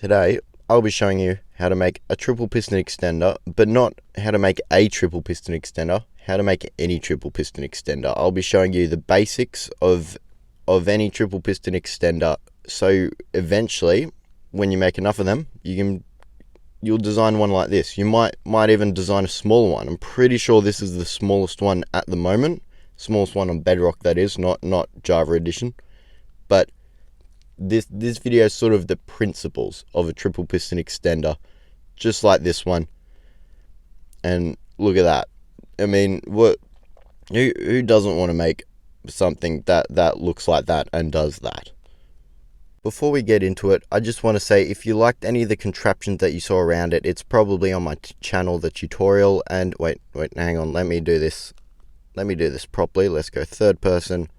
Today, I'll be showing you how to make a triple piston extender, but not how to make a triple piston extender, how to make any triple piston extender. I'll be showing you the basics of any triple piston extender, so eventually, when you make enough of them, you'll design one like this. You might even design a smaller one. I'm pretty sure this is the smallest one at the moment. Smallest one on Bedrock, that is, not Java edition. But this video is sort of the principles of a triple piston extender, just like this one. And look at that. I mean, who doesn't want to make something that looks like that and does that? Before we get into it, I just want to say, if you liked any of the contraptions that you saw around it, it's probably on my channel, the tutorial. And wait, hang on, let me do this properly. Let's go third person.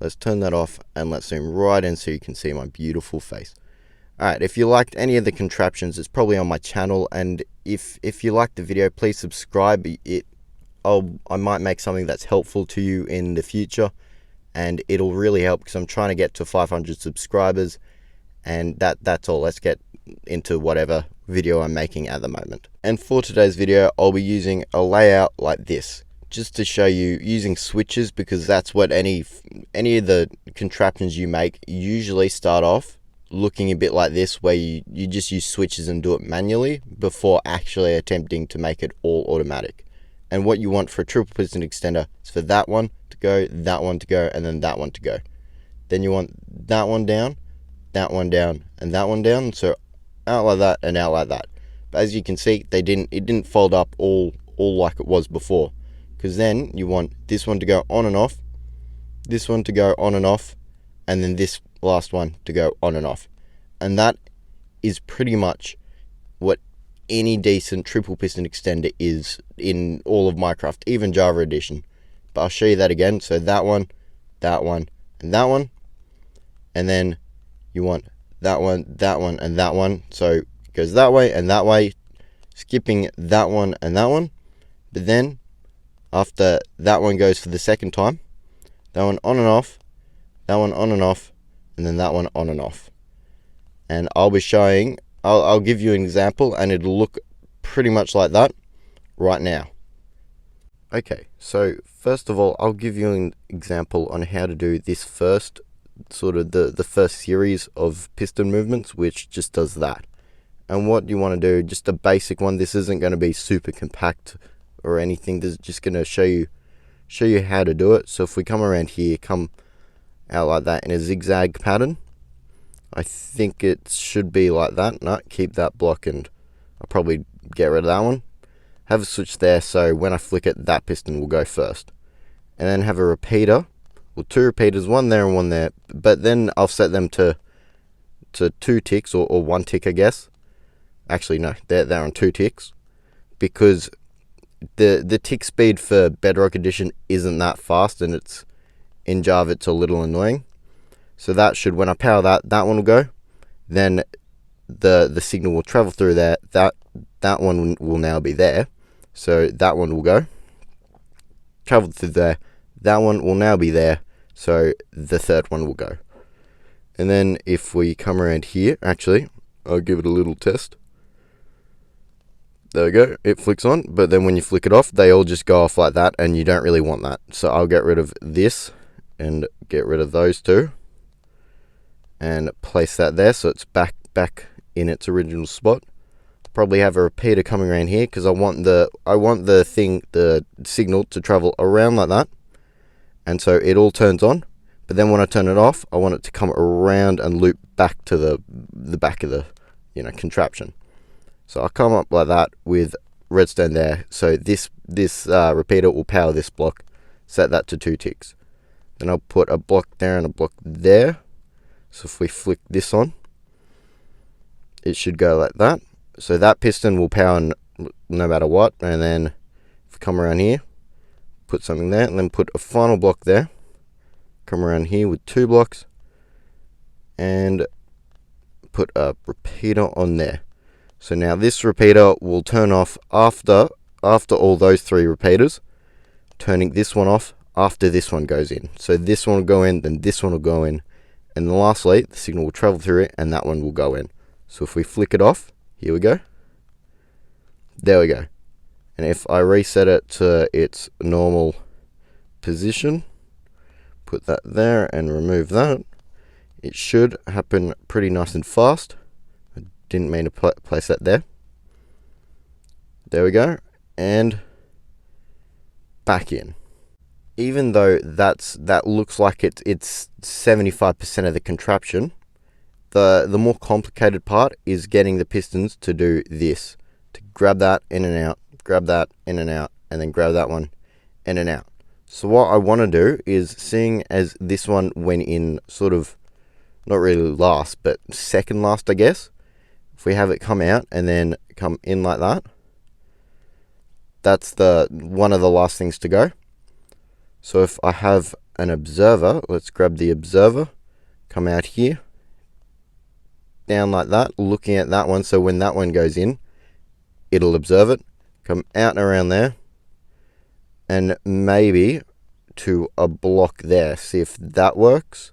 Let's turn that off and let's zoom right in so you can see my beautiful face. Alright, if you liked any of the contraptions, it's probably on my channel, and if you liked the video, please subscribe. I might make something that's helpful to you in the future, and it'll really help because I'm trying to get to 500 subscribers, and that's all. Let's get into whatever video I'm making at the moment. And for today's video, I'll be using a layout like this, just to show you using switches, because that's what any of the contraptions you make usually start off looking a bit like this, where you just use switches and do it manually before actually attempting to make it all automatic. And what you want for a triple piston extender is for that one to go, that one to go, and then that one to go. Then you want that one down, and that one down, so out like that and out like that. But as you can see, it didn't fold up all like it was before. Because then you want this one to go on and off, this one to go on and off, and then this last one to go on and off. And that is pretty much what any decent triple piston extender is in all of Minecraft, even Java edition. But I'll show you that again. So that one, and that one. And then you want that one, and that one. So it goes that way and that way, skipping that one and that one. But then after that one goes for the second time, that one on and off, that one on and off, and then that one on and off. And I'll be showing, I'll give you an example, and it'll look pretty much like that right now. Okay, so first of all, I'll give you an example on how to do this first, sort of the first series of piston movements, which just does that. And what you want to do, just a basic one. This isn't going to be super compact or anything. This is just going to show you how to do it. So if we come around here, come out like that in a zigzag pattern, I think it should be like that. No, keep that block, and I'll probably get rid of that one. Have a switch there, so when I flick it, that piston will go first. And then have a repeater, well, two repeaters, one there and one there, but then I'll set them to 2 ticks, or 1 tick, I guess. Actually, no, they're on 2 ticks, because the tick speed for Bedrock edition isn't that fast, and it's in Java it's a little annoying. So that should, when I power that one will go, then the signal will travel through there. That one will now be there, so that one will go, travel through there. That one will now be there, so the third one will go. And then if we come around here, actually, I'll give it a little test. There we go, it flicks on, but then when you flick it off, they all just go off like that, and you don't really want that. So I'll get rid of this and get rid of those two and place that there, so it's back in its original spot. Probably have a repeater coming around here, because I want the signal to travel around like that, and so it all turns on. But then when I turn it off, I want it to come around and loop back to the back of the contraption. So I'll come up like that with redstone there. So this repeater will power this block. Set that to 2 ticks. Then I'll put a block there and a block there. So if we flick this on, it should go like that. So that piston will power no matter what. And then if we come around here, put something there, and then put a final block there. Come around here with 2 blocks, and put a repeater on there. So now this repeater will turn off after all those 3 repeaters, turning this one off after this one goes in. So this one will go in, then this one will go in, and then lastly, the signal will travel through it, and that one will go in. So if we flick it off, here we go. There we go. And if I reset it to its normal position, put that there and remove that, it should happen pretty nice and fast. I didn't mean to place that there. There we go. And back in. Even though that looks like it's 75% of the contraption, the more complicated part is getting the pistons to do this. To grab that in and out, grab that in and out, and then grab that one in and out. So what I want to do is, seeing as this one went in sort of, not really last, but second last, I guess. If we have it come out and then come in like that, that's one of the last things to go. So if I have an observer, let's grab the observer, come out here, down like that, looking at that one. So when that one goes in, it'll observe it, come out and around there, and maybe to a block there. See if that works.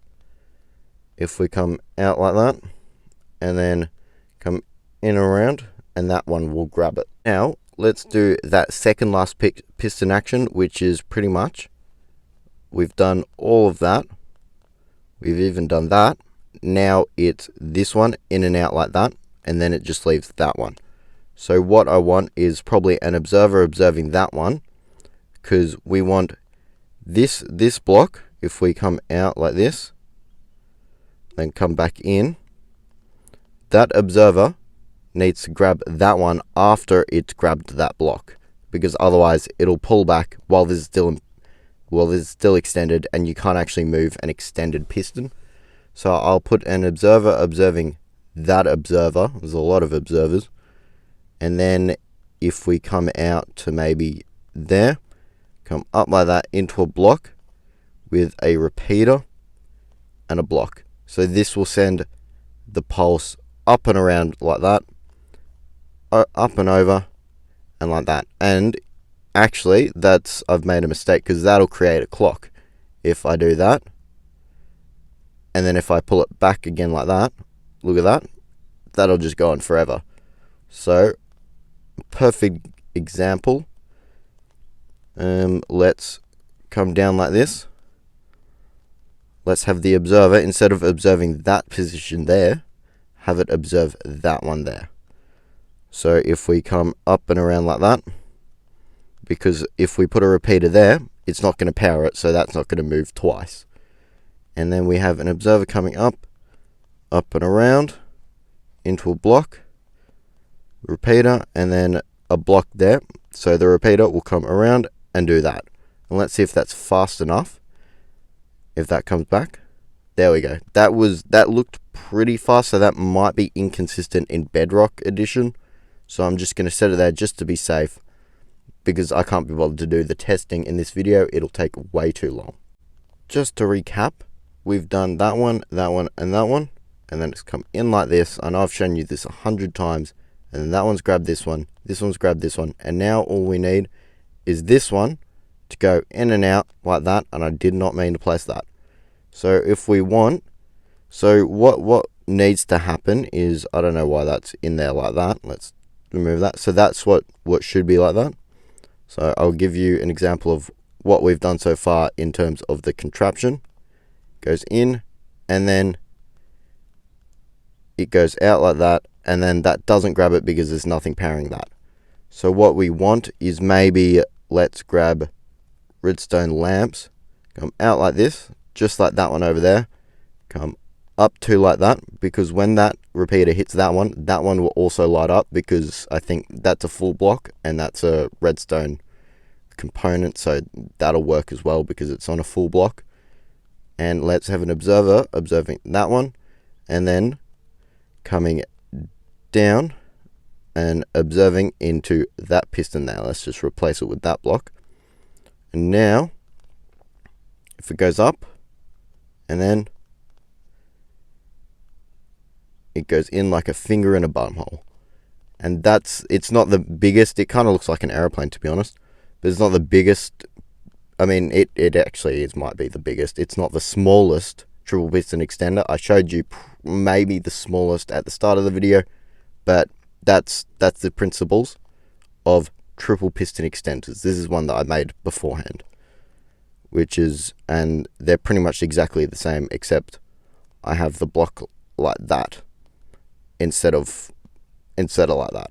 If we come out like that, and then come in and around, and that one will grab it. Now, let's do that second last piston action, which is pretty much, we've done all of that. We've even done that. Now it's this one in and out like that, and then it just leaves that one. So what I want is probably an observer observing that one, because we want this block, if we come out like this, then come back in, that observer needs to grab that one after it's grabbed that block, because otherwise it'll pull back while this is still extended, and you can't actually move an extended piston. So I'll put an observer observing that observer. There's a lot of observers. And then if we come out to maybe there, come up like that into a block with a repeater and a block. So this will send the pulse up and around like that, up and over, and like that. And actually, I've made a mistake, because that'll create a clock. If I do that, and then if I pull it back again like that, look at that, that'll just go on forever. So, perfect example. Let's come down like this. Let's have the observer, instead of observing that position there, have it observe that one there. So if we come up and around like that, because if we put a repeater there, it's not going to power it, so that's not going to move twice. And then we have an observer coming up and around, into a block, repeater, and then a block there. So the repeater will come around and do that. And let's see if that's fast enough. If that comes back, there we go. That looked pretty fast, so that might be inconsistent in Bedrock edition. So I'm just going to set it there just to be safe, because I can't be bothered to do the testing in this video. It'll take way too long. Just to recap, we've done that one, and that one, and then it's come in like this. I know I've shown you this 100 times, and then that one's grabbed this one one's grabbed this one, and now all we need is this one to go in and out like that, and I did not mean to place that. So if we want, so what needs to happen is, I don't know why that's in there like that. Let's remove that. So that's what should be like that. So I'll give you an example of what we've done so far in terms of the contraption. Goes in, and then it goes out like that, and then that doesn't grab it because there's nothing powering that. So what we want is, maybe let's grab redstone lamps, come out like this, just like that one over there, come up to like that, because when that repeater hits that one will also light up, because I think that's a full block and that's a redstone component, so that'll work as well because it's on a full block. And let's have an observer observing that one, and then coming down and observing into that piston there. Let's just replace it with that block. And now if it goes up, and then it goes in like a finger in a buttonhole. And it's not the biggest. It kind of looks like an airplane, to be honest, but it's not the biggest. I mean, it actually might be the biggest. It's not the smallest triple piston extender. I showed you maybe the smallest at the start of the video, but that's the principles of triple piston extenders. This is one that I made beforehand, and they're pretty much exactly the same, except I have the block like that instead of like that.